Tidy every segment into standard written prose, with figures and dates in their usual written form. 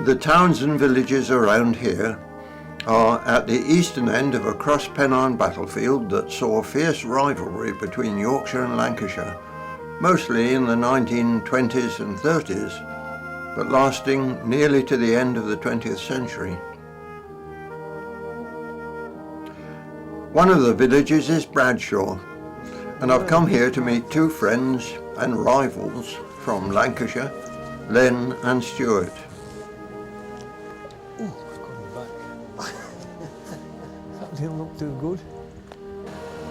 The towns and villages around here are at the eastern end of a cross-Pennine battlefield that saw fierce rivalry between Yorkshire and Lancashire, mostly in the 1920s and 30s, but lasting nearly to the end of the 20th century. One of the villages is Bradshaw, and I've come here to meet two friends and rivals from Lancashire, Len and Stuart. Oh, I've got him back. That didn't look too good.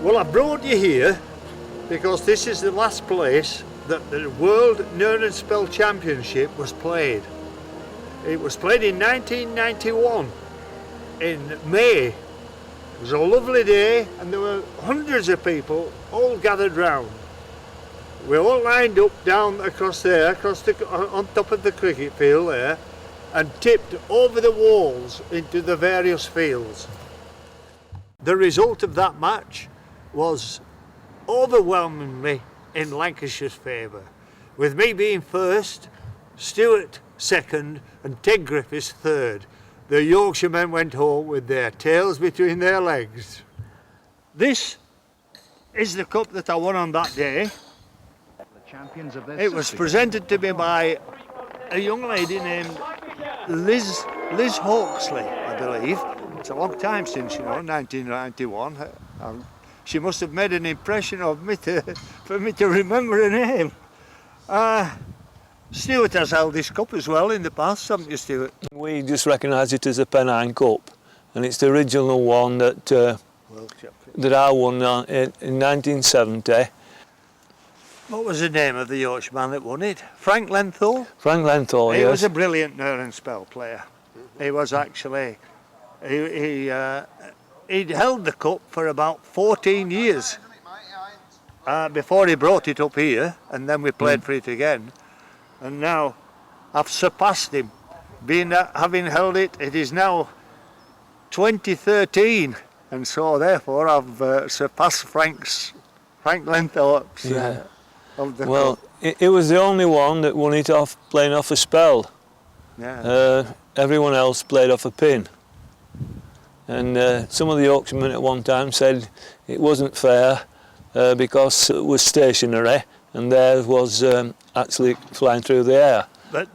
Well, I brought you here because this is the last place that the World Knurr and Spell Championship was played. It was played in 1991 in May. It was a lovely day and there were hundreds of people all gathered round. We all lined up down across there, on top of the cricket field there, and tipped over the walls into the various fields. The result of that match was overwhelmingly in Lancashire's favour, with me being first, Stuart second and Ted Griffiths third. The Yorkshiremen went home with their tails between their legs. This is the cup that I won on that day. It was presented to me by a young lady named Liz Hawksley, I believe. It's a long time since, 1991. She must have made an impression of me for me to remember her name. Stuart has held this cup as well in the past, haven't you, Stuart? We just recognise it as a Pennine Cup, and it's the original one that I won in 1970. What was the name of the Yorkshireman that won it? Frank Lenthal? Frank Lenthal, yes. He was a brilliant Knurr and Spell player. He was actually... He'd held the cup for about 14 years before he brought it up here, and then we played for it again. And now I've surpassed him. Having held it, it is now 2013, and so therefore I've surpassed Frank Lenthorpe's. Yeah. Well, it was the only one that won it playing off a spell. Yeah. Everyone else played off a pin. And some of the Yorkshiremen at one time said it wasn't fair because it was stationary and theirs was actually flying through the air. But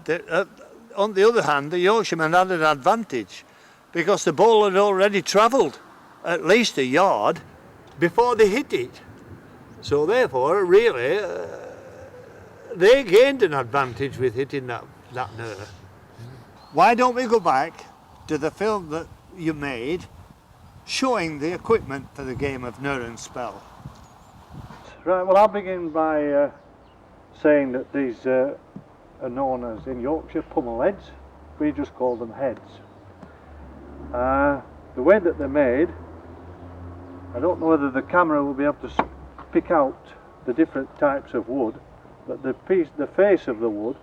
on the other hand, the Yorkshiremen had an advantage because the ball had already travelled at least a yard before they hit it. So therefore, really, they gained an advantage with hitting that Knurr. Why don't we go back to the film that you made showing the equipment for the game of Knurr and Spell? Right, well, I'll begin by saying that these are known as, in Yorkshire, pummel heads. We just call them heads. The way that they're made, I don't know whether the camera will be able to pick out the different types of wood, but the face of the wood,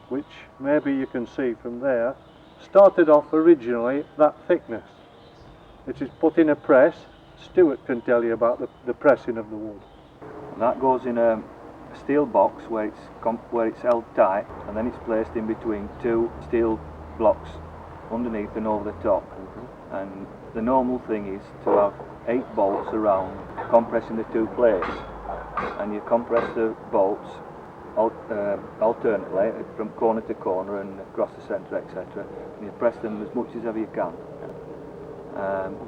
which maybe you can see from there, started off originally that thickness. It is put in a press. Stuart can tell you about the pressing of the wood. And that goes in a steel box where it's held tight, and then it's placed in between two steel blocks underneath and over the top. And the normal thing is to have 8 bolts around compressing the two plates, and you compress the bolts alternately from corner to corner and across the centre, etc. And you press them as much as ever you can.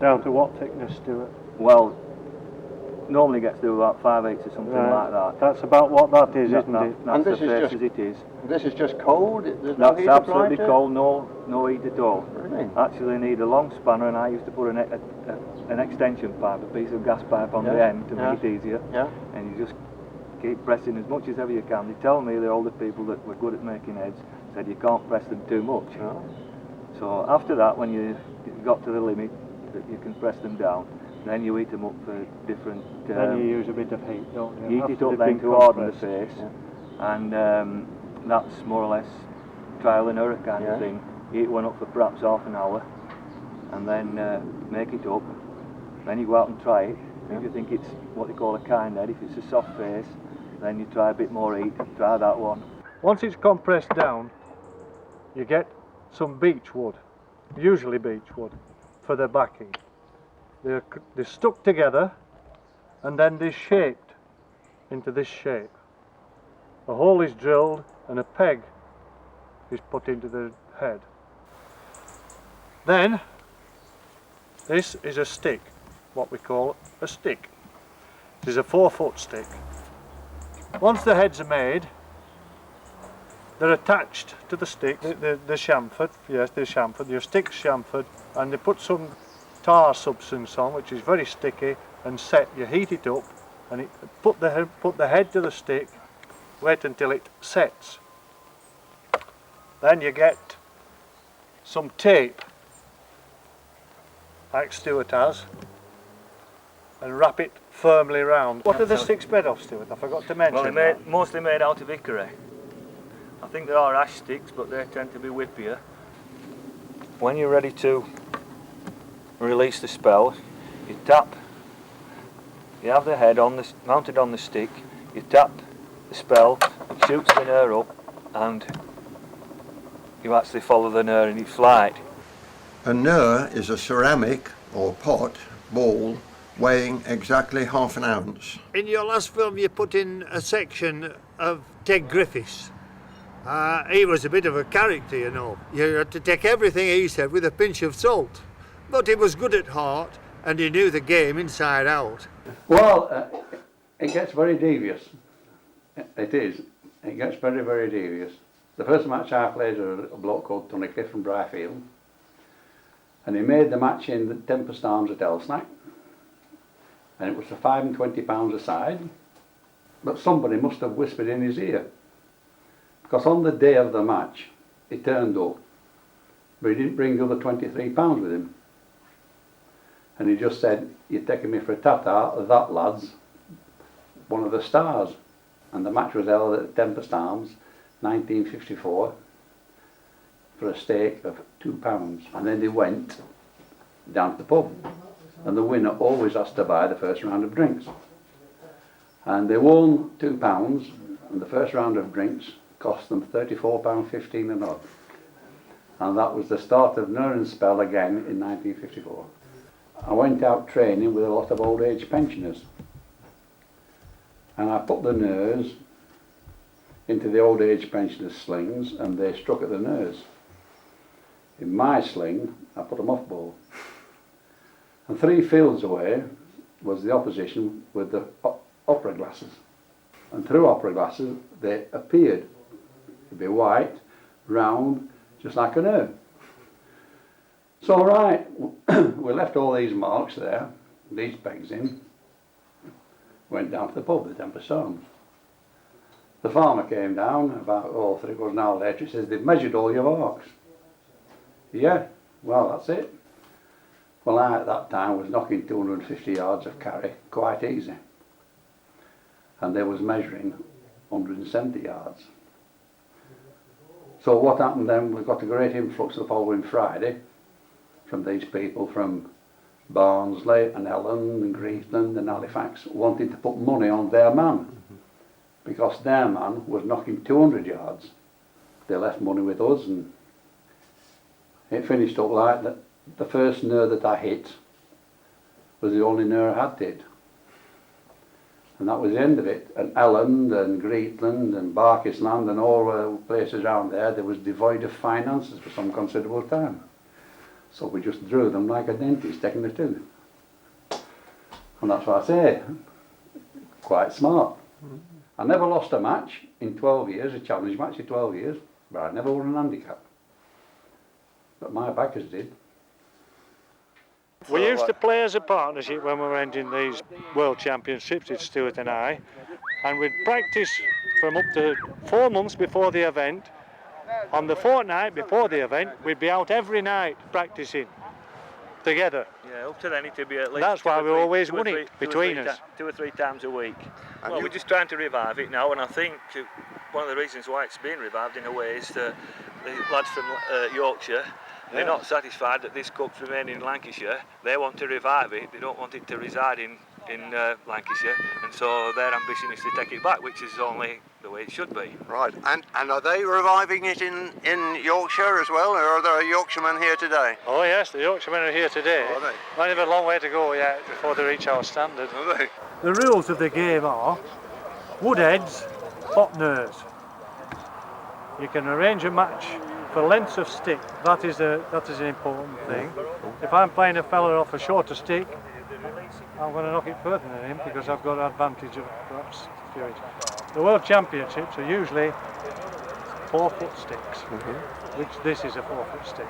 Down to what thickness, Stuart? Well, normally gets to about 5/8 or something like that. That's about what that is, isn't it? That's the face as it is. This is just cold? There's no heat That's absolutely applied to it? cold, no heat at all. Really? Actually need a long spanner, and I used to put an extension pipe, a piece of gas pipe on the end to make it easier. Yeah. And you just keep pressing as much as ever you can. They tell me, the older people that were good at making heads, said you can't press them too much. Oh. So after that, when you got to the limit that you can press them down, then you heat them up for different... then you use a bit of heat, don't you? Heat it up then to harden the face, and that's more or less trial and error kind of thing. Heat one up for perhaps half an hour, and then make it up. Then you go out and try it. If you think it's what they call a kind head, if it's a soft face, then you try a bit more heat, try that one. Once it's compressed down, you get some beech wood, usually beech wood, for the backing. They're stuck together and then they're shaped into this shape. A hole is drilled and a peg is put into the head. Then this is a stick, what we call a stick. It is a 4-foot stick. Once the heads are made, they're attached to the stick. They're chamfered, yes, they're chamfered. Your stick's chamfered, and they put some tar substance on, which is very sticky and set. You heat it up, and put the head to the stick. Wait until it sets. Then you get some tape, like Stuart has, and wrap it firmly round. What are the sticks made of, Stuart? I forgot to mention. Well, mostly made out of hickory. I think there are ash sticks, but they tend to be whippier. When you're ready to release the spell, you tap. You have the head mounted on the stick. You tap the spell, it shoots the Knurr up, and you actually follow the Knurr in its flight. A Knurr is a ceramic or pot ball weighing exactly half an ounce. In your last film you put in a section of Ted Griffiths. He was a bit of a character, you know. You had to take everything he said with a pinch of salt. But he was good at heart and he knew the game inside out. Well, it gets very devious. It is. It gets very, very devious. The first match I played was a bloke called Tony Cliff from Bryfield. And he made the match in the Tempest Arms at Elsnack. And it was for £25 a side. But somebody must have whispered in his ear. Because on the day of the match, he turned up. But he didn't bring the other £23 with him. And he just said, "You're taking me for a tata, that lad's one of the stars." And the match was held at Tempest Arms, 1954, for a stake of £2. And then they went down to the pub. And the winner always has to buy the first round of drinks. And they won £2, and the first round of drinks cost them £34.15 an odd. And that was the start of Knurr spell again in 1954. I went out training with a lot of old age pensioners. And I put the Knurrs into the old age pensioners' slings, and they struck at the Knurrs. In my sling, I put them off ball. And 3 fields away was the opposition with the opera glasses. And through opera glasses, they appeared to be white, round, just like a Knurr. So right, we left all these marks there, these pegs in, went down to the pub, the Tempest Arms. The farmer came down about 3 quarters of an hour later. He says, "They've measured all your marks." Yeah, well, that's it. Well, I at that time was knocking 250 yards of carry quite easy. And they was measuring 170 yards. So what happened then, we got a great influx the following Friday from these people from Barnsley and Elland and Greetland and Halifax wanting to put money on their man, because their man was knocking 200 yards. They left money with us, and it finished up like that. The first Knurr that I hit was the only Knurr I had hit. And that was the end of it. And Elland and Greetland and Barkisland and all the places around there, they was devoid of finances for some considerable time. So we just drew them like a dentist taking a tooth. And that's what I say, quite smart. I never lost a match in 12 years, a challenge match in 12 years, but I never won an handicap. But my backers did. We used to play as a partnership when we went in these World Championships, it's Stuart and I, and we'd practice from up to 4 months before the event. On the fortnight before the event, we'd be out every night practicing together. Yeah, up to then it'd be at least. That's why we always won it between us. 2 or 3 times a week. Well, we're just trying to revive it now, and I think one of the reasons why it's been revived in a way is the lads from Yorkshire. They're not satisfied that this cup's remaining in Lancashire. They want to revive it. They don't want it to reside in in Lancashire, and so their ambition is to take it back, which is only the way it should be. Right, and are they reviving it in Yorkshire as well, or are there Yorkshiremen here today? Oh yes, the Yorkshiremen are here today. Are they? Might have a long way to go yet before they reach our standard. Are they? The rules of the game are wood heads, pot knurrs. You can arrange a match for lengths of stick. That is an important thing. If I'm playing a fella off a shorter stick, I'm going to knock it further than him because I've got an advantage of perhaps security. The World Championships are usually 4-foot sticks, which this is a 4-foot stick.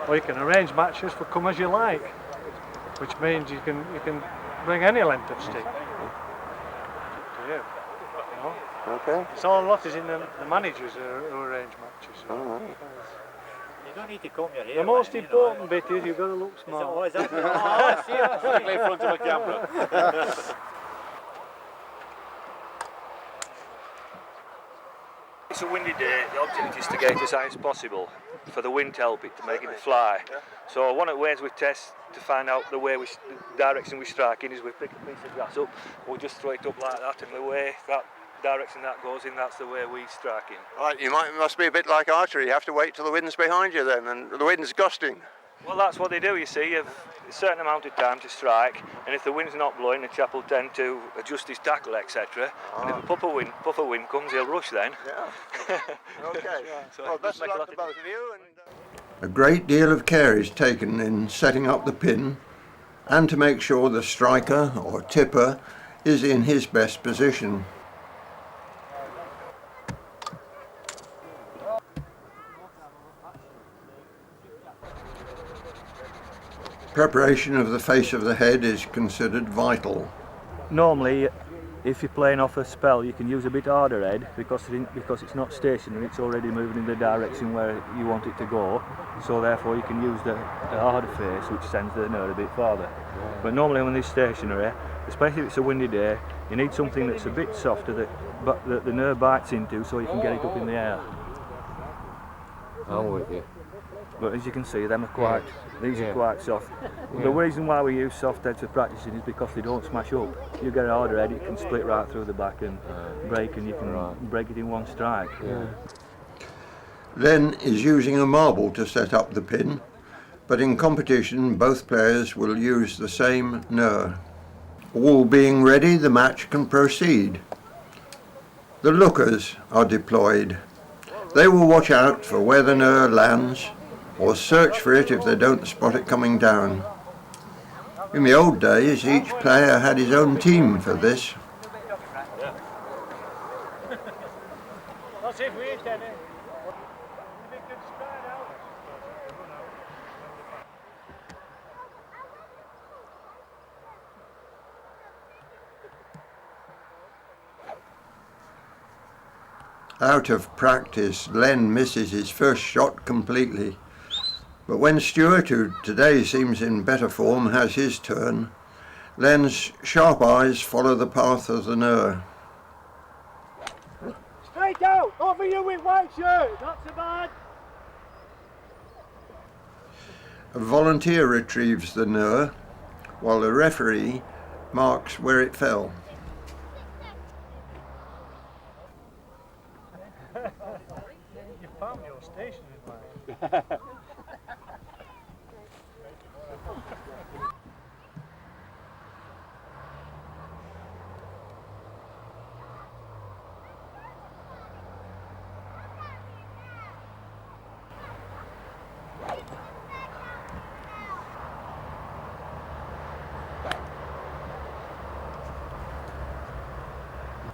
Or you can arrange matches for come as you like, which means you can bring any length of stick. To you. You know? Okay. It's all a lot is in the managers who arrange matches. All right. You don't need to comb your hair. The most important bit is you've got to look smart. Oh, is that? Oh, I see. Strictly in front of the camera. It's a windy day. The object is to get it as high as possible for the wind to help it to make it fly. So one of the ways we test to find out the direction we strike in is we pick a piece of grass up, we'll just throw it up like that, and the way that direction that goes in, that's the way we strike in. Right, must be a bit like archery. You have to wait till the wind's behind you then, and the wind's gusting. Well, that's what they do, you see. You have a certain amount of time to strike, and if the wind's not blowing, the chap will tend to adjust his tackle, etc. And if a puff of wind comes, he'll rush then. Yeah. Okay. So Well, best of make a luck lot to of both of you. A great deal of care is taken in setting up the pin and to make sure the striker or tipper is in his best position. Preparation of the face of the head is considered vital. Normally, if you're playing off a spell, you can use a bit harder head because it's not stationary, it's already moving in the direction where you want it to go. So therefore you can use the harder face, which sends the knurr a bit farther. But normally when it's stationary, especially if it's a windy day, you need something that's a bit softer that the knurr bites into so you can get it up in the air. I'm with you. But as you can see, them are these are quite soft. The reason why we use soft heads for practicing is because they don't smash up. You get a harder head, it can split right through the back and break, and you can break it in one strike. Len is using a marble to set up the pin, but in competition both players will use the same knurr. All being ready, the match can proceed. The lookers are deployed. They will watch out for where the knurr lands, or search for it if they don't spot it coming down. In the old days, each player had his own team for this. That's it, we ain't any. If it can spread out. Out of practice, Len misses his first shot completely. But when Stuart, who today seems in better form, has his turn, Len's sharp eyes follow the path of the knurr. Straight out! Over you with white shirt! Not so bad! A volunteer retrieves the knurr, while the referee marks where it fell. You found your station in mind.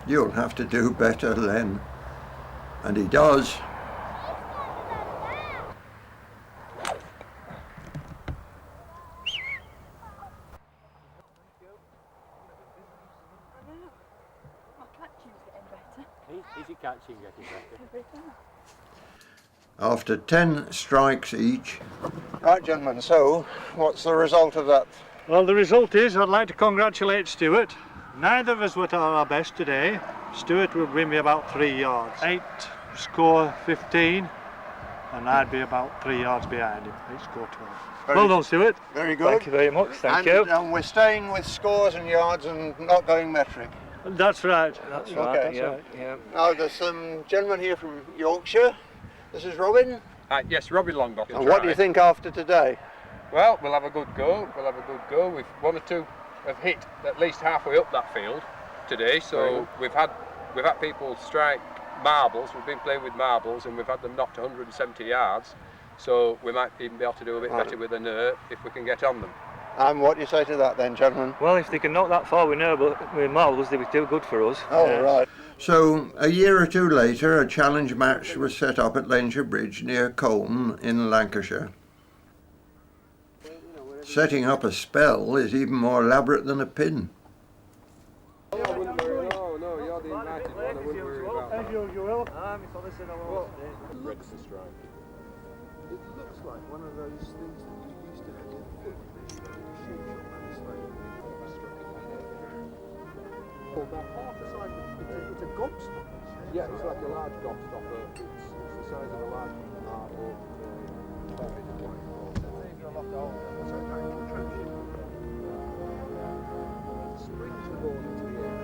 You'll have to do better, Len. And he does. Is your catching getting better? After 10 strikes each. Right, gentlemen, so what's the result of that? Well, the result is I'd like to congratulate Stuart. Neither of us were at our best today. Stuart would win me about 3 yards. 8 score 15. and I'd be about 3 yards behind him. He'd score 12. Well done, Stuart. Very good. Thank you very much, thank you. And we're staying with scores and yards and not going metric. That's right. That's Okay. right, yeah. Now there's some gentlemen here from Yorkshire. This is Robin. Yes, Robin Longbottom. And what do you think after today? Well, we'll have a good go. We've one or two have hit at least halfway up that field today. So we've had people strike marbles. We've been playing with marbles, and we've had them knocked 170 yards. So we might even be able to do a bit better with a Knurr if we can get on them. And what do you say to that then, gentlemen? Well, if they can knock that far with Knurr, but with marbles, they were too good for us. Oh, right. So, a year or two later, a challenge match was set up at Lancashire Bridge near Colne in Lancashire. Setting up a spell is even more elaborate than a pin. No, you're the invited one. I wouldn't worry about that. As usual. Register strike. It looks like one of those things that you used to have in football. About half the size of it's a gobstopper. Yeah, it's like a large gobstopper. It's the size of a large marble. Springs the ball into the air.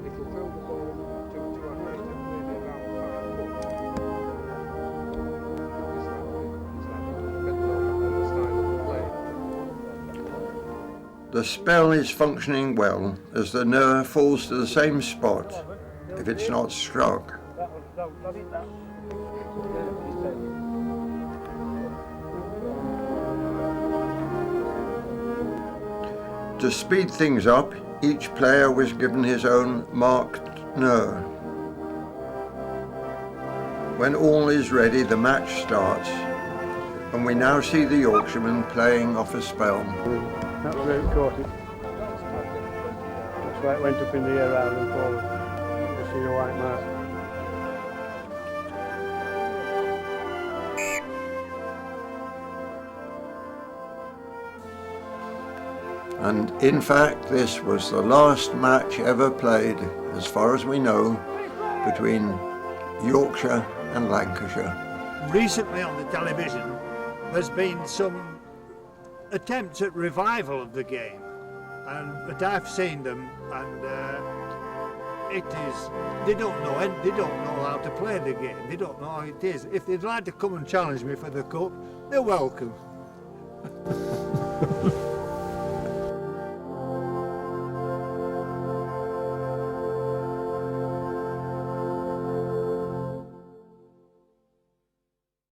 It'll throw the ball to a height of maybe about 5 foot. It's depending on the style of the play. The spell is functioning well as the Knurr falls to the same spot if it's not struck. To speed things up, each player was given his own marked Knurr. When all is ready, the match starts, and we now see the Yorkshireman playing off a spell. That was where it caught it. That's why it went up in the air rather than forward. You see the white mark. And in fact, this was the last match ever played, as far as we know, between Yorkshire and Lancashire. Recently on the television, there's been some attempts at revival of the game, but I've seen them, and they don't know how to play the game. They don't know how it is. If they'd like to come and challenge me for the cup, they're welcome.